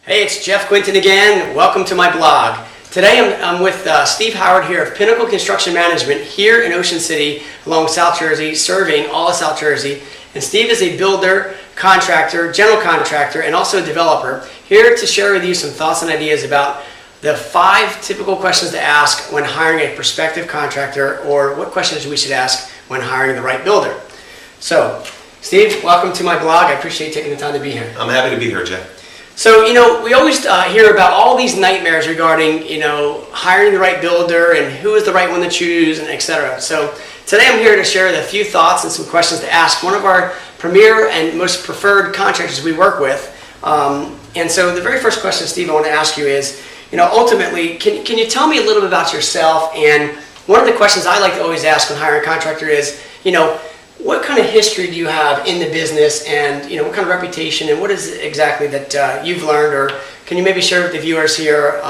Hey, it's Jeff Quintin again. Welcome to my blog. Today I'm with Steve Howard here of Pinnacle Construction Management here in Ocean City along South Jersey, serving all of South Jersey. And Steve is a builder, contractor, general contractor, and also a developer, here to share with you some thoughts and ideas about the 5 typical questions to ask when hiring a prospective contractor, or what questions we should ask when hiring the right builder. So, Steve, welcome to my blog. I appreciate taking the time to be here. I'm happy to be here, Jeff. So, we always hear about all these nightmares regarding, hiring the right builder and who is the right one to choose, and etc. So, today I'm here to share a few thoughts and some questions to ask one of our premier and most preferred contractors we work with. And so, the very first question, Steve, I want to ask you is, ultimately, can you tell me a little bit about yourself? And one of the questions I like to always ask when hiring a contractor is, what kind of history do you have in the business, and what kind of reputation, and what is it exactly that you've learned, or can you maybe share with the viewers here,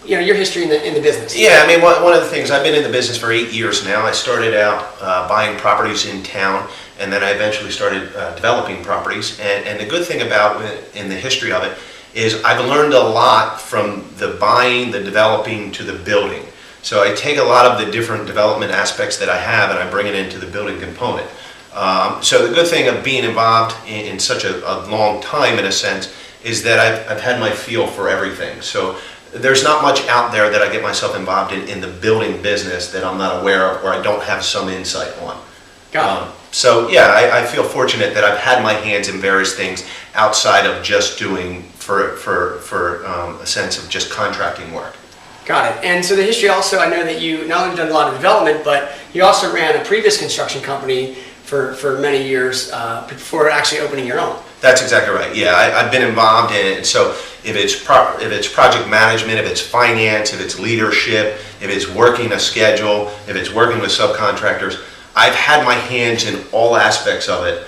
your history in the business? Yeah, one of the things, I've been in the business for 8 years now. I started out buying properties in town, and then I eventually started developing properties. And the good thing about in the history of it is I've learned a lot from the buying, the developing, to the building. So I take a lot of the different development aspects that I have and I bring it into the building component. So the good thing of being involved in such a long time, in a sense, is that I've had my feel for everything. So there's not much out there that I get myself involved in the building business that I'm not aware of or I don't have some insight on. Got it. So yeah, I feel fortunate that I've had my hands in various things outside of just doing for a sense of just contracting work. Got it. And so the history also, I know that you not only done a lot of development, but you also ran a previous construction company for many years before actually opening your own. That's exactly right. Yeah, I've been involved in it. So if it's project management, if it's finance, if it's leadership, if it's working a schedule, if it's working with subcontractors, I've had my hands in all aspects of it,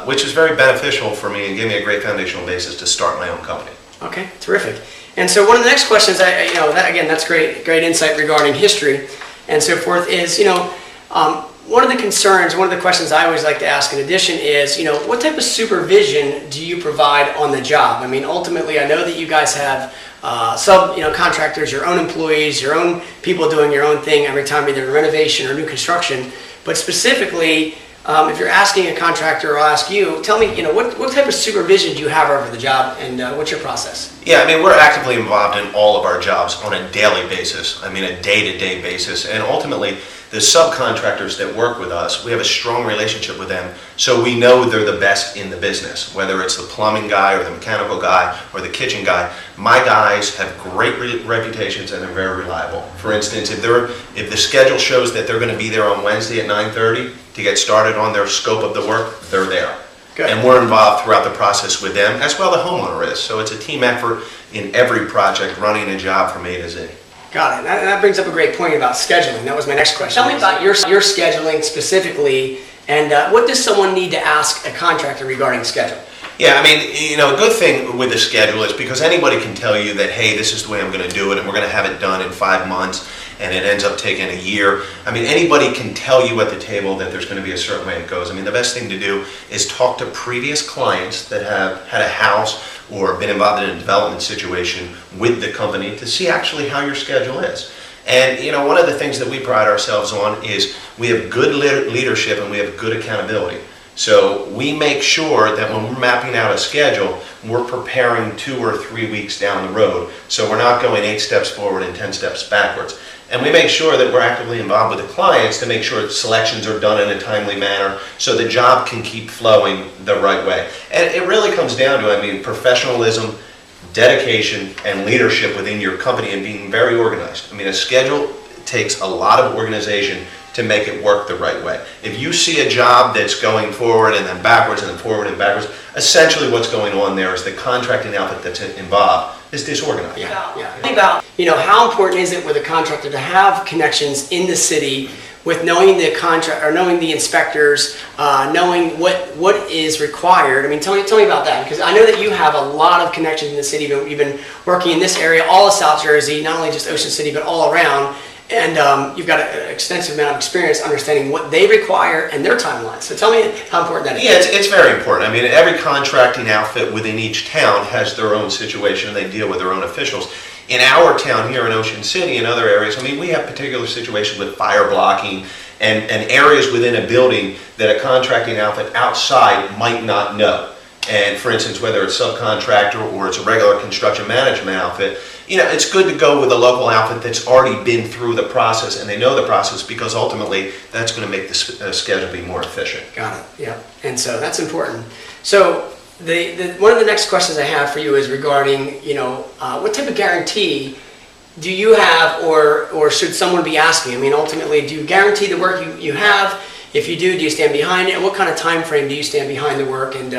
which is very beneficial for me and gave me a great foundational basis to start my own company. Okay, terrific. And so one of the next questions, that's great insight regarding history and so forth, is, one of the concerns, one of the questions I always like to ask in addition is, what type of supervision do you provide on the job? Ultimately, I know that you guys have contractors, your own employees, your own people doing your own thing every time, either renovation or new construction, but specifically, if you're asking a contractor, I'll ask you, tell me, what type of supervision do you have over the job, and what's your process? Yeah, we're actively involved in all of our jobs on a daily basis, a day-to-day basis, and ultimately, the subcontractors that work with us, we have a strong relationship with them, so we know they're the best in the business, whether it's the plumbing guy or the mechanical guy or the kitchen guy. My guys have great reputations and they're very reliable. For instance, if the schedule shows that they're going to be there on Wednesday at 9:30 to get started on their scope of the work, they're there. Good. And we're involved throughout the process with them, as well the homeowner is. So it's a team effort in every project, running a job from A to Z. Got it. That brings up a great point about scheduling. That was my next question. Tell me about your scheduling specifically, and what does someone need to ask a contractor regarding schedule? Yeah, a good thing with the schedule is because anybody can tell you that, hey, this is the way I'm going to do it, and we're going to have it done in 5 months, and it ends up taking a year. Anybody can tell you at the table that there's going to be a certain way it goes. The best thing to do is talk to previous clients that have had a house or been involved in a development situation with the company to see actually how your schedule is. And one of the things that we pride ourselves on is we have good leadership and we have good accountability. So we make sure that when we're mapping out a schedule, we're preparing 2 or 3 weeks down the road. So we're not going 8 steps forward and 10 steps backwards. And we make sure that we're actively involved with the clients to make sure selections are done in a timely manner so the job can keep flowing the right way. And it really comes down to, professionalism, dedication, and leadership within your company and being very organized. A schedule takes a lot of organization to make it work the right way. If you see a job that's going forward and then backwards and then forward and backwards, essentially what's going on there is the contracting outfit that's involved is disorganized. Think about, how important is it with a contractor to have connections in the city with knowing the contract or knowing the inspectors, knowing what is required. Tell me about that, because I know that you have a lot of connections in the city. You've been working in this area, all of South Jersey, not only just Ocean City, but all around. And you've got an extensive amount of experience understanding what they require and their timeline. So tell me how important that is. Yeah, it's very important. I mean, every contracting outfit within each town has their own situation, and they deal with their own officials. In our town here in Ocean City and other areas, I mean, we have particular situations with fire blocking and areas within a building that a contracting outfit outside might not know. And for instance, whether it's subcontractor or it's a regular construction management outfit, you know, it's good to go with a local outfit that's already been through the process and they know the process, because ultimately that's going to make the schedule be more efficient. Got it. Yeah. And so that's important. So one of the next questions I have for you is regarding, you know, what type of guarantee do you have, or should someone be asking? I mean, ultimately, do you guarantee the work you have? If you do you stand behind it? And what kind of time frame do you stand behind the work? And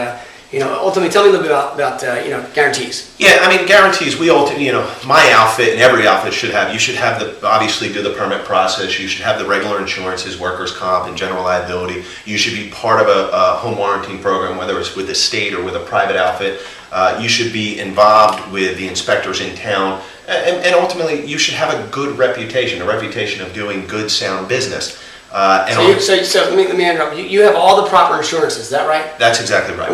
you know, ultimately, tell me a little bit about you know, guarantees. Yeah, I mean, guarantees. We ultimately, you know, my outfit and every outfit should have. You should have obviously do the permit process. You should have the regular insurances, workers' comp, and general liability. You should be part of a home warranting program, whether it's with the state or with a private outfit. You should be involved with the inspectors in town, and ultimately, you should have a good reputation, a reputation of doing good, sound business. So let me interrupt. You have all the proper insurances, is that right? That's exactly right.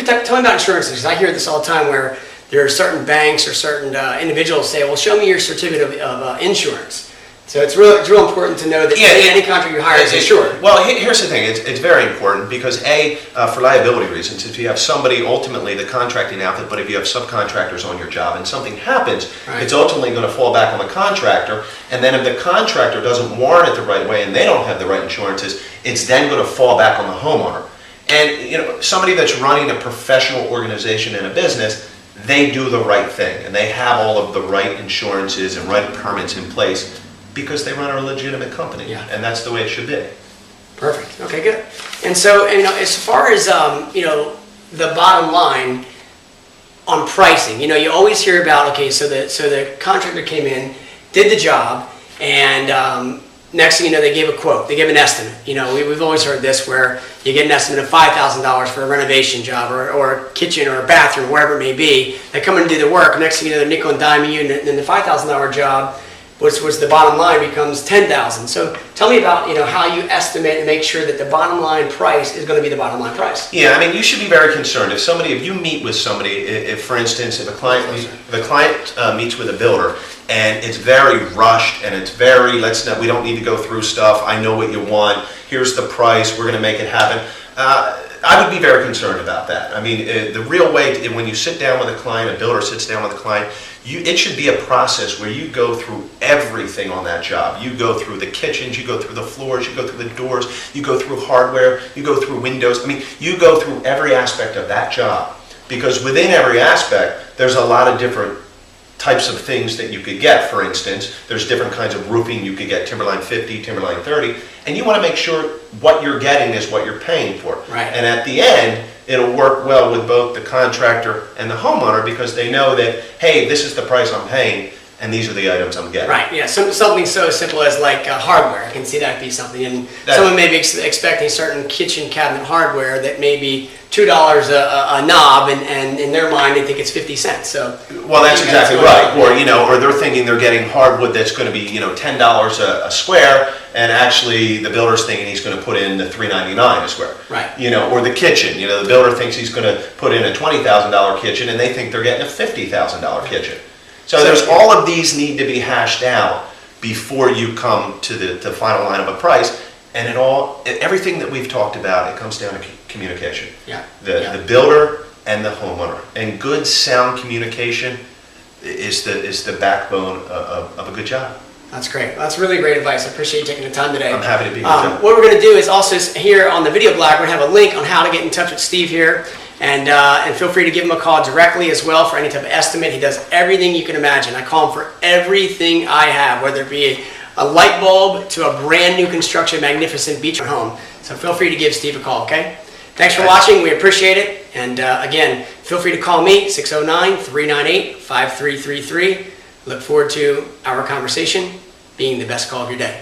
Tell me about insurances, because I hear this all the time where there are certain banks or certain individuals say, well, show me your certificate of insurance. So it's real important to know that any contractor you hire is insured. Well, here's the thing. It's very important because for liability reasons, if you have somebody, ultimately the contracting outfit, but if you have subcontractors on your job and something happens, right, it's ultimately going to fall back on the contractor. And then if the contractor doesn't warrant it the right way and they don't have the right insurances, it's then going to fall back on the homeowner. And you know, somebody that's running a professional organization in a business, they do the right thing and they have all of the right insurances and right permits in place, because they run a legitimate company, yeah, and that's the way it should be. Perfect. Okay, good. And so, you know, as far as you know, the bottom line on pricing, you know, you always hear about, okay, so the contractor came in, did the job, and next thing you know, they gave a quote, they gave an estimate. You know, we've always heard this where you get an estimate of $5,000 for a renovation job or a kitchen or a bathroom, wherever it may be. They come in and do the work. Next thing you know, they're nickel and diming you, and then the $5,000 job, which the bottom line, becomes $10,000. So tell me about, you know, how you estimate and make sure that the bottom line price is going to be the bottom line price. Yeah, I mean, you should be very concerned. If you meet with somebody, if for instance, if a client meets with a builder and it's very rushed and it's very, we don't need to go through stuff, I know what you want, here's the price, we're going to make it happen. I would be very concerned about that. I mean, the real way, when you sit down with a client, a builder sits down with a client, it should be a process where you go through everything on that job. You go through the kitchens, you go through the floors, you go through the doors, you go through hardware, you go through windows. I mean, you go through every aspect of that job, because within every aspect, there's a lot of different types of things that you could get. For instance, there's different kinds of roofing. You could get Timberline 50, Timberline 30, and you want to make sure what you're getting is what you're paying for. Right. And at the end, it'll work well with both the contractor and the homeowner, because they know that, hey, this is the price I'm paying, and these are the items I'm getting. Right, yeah, something so simple as like hardware. I can see that be something. And someone may be expecting certain kitchen cabinet hardware that may be $2 a knob, and in their mind they think it's 50 cents. So, well, that's exactly right. Or, you know, or they're thinking they're getting hardwood that's going to be, you know, $10 a square, and actually the builder's thinking he's going to put in the $3.99 a square. Right. You know, or the kitchen. You know, the builder thinks he's going to put in a $20,000 kitchen, and they think they're getting a $50,000 kitchen. So there's all of these need to be hashed out before you come to the final line of a price. And everything that we've talked about, it comes down to communication. Yeah. The builder and the homeowner. And good, sound communication is the backbone of a good job. That's great. That's really great advice. I appreciate you taking the time today. I'm happy to be with you. What we're going to do is also here on the video blog, we're going to have a link on how to get in touch with Steve here. And feel free to give him a call directly as well for any type of estimate. He does everything you can imagine. I call him for everything I have, whether it be a light bulb to a brand new construction, magnificent beachfront home. So feel free to give Steve a call, okay? Thanks for watching. We appreciate it. And again, feel free to call me, 609-398-5333. Look forward to our conversation being the best call of your day.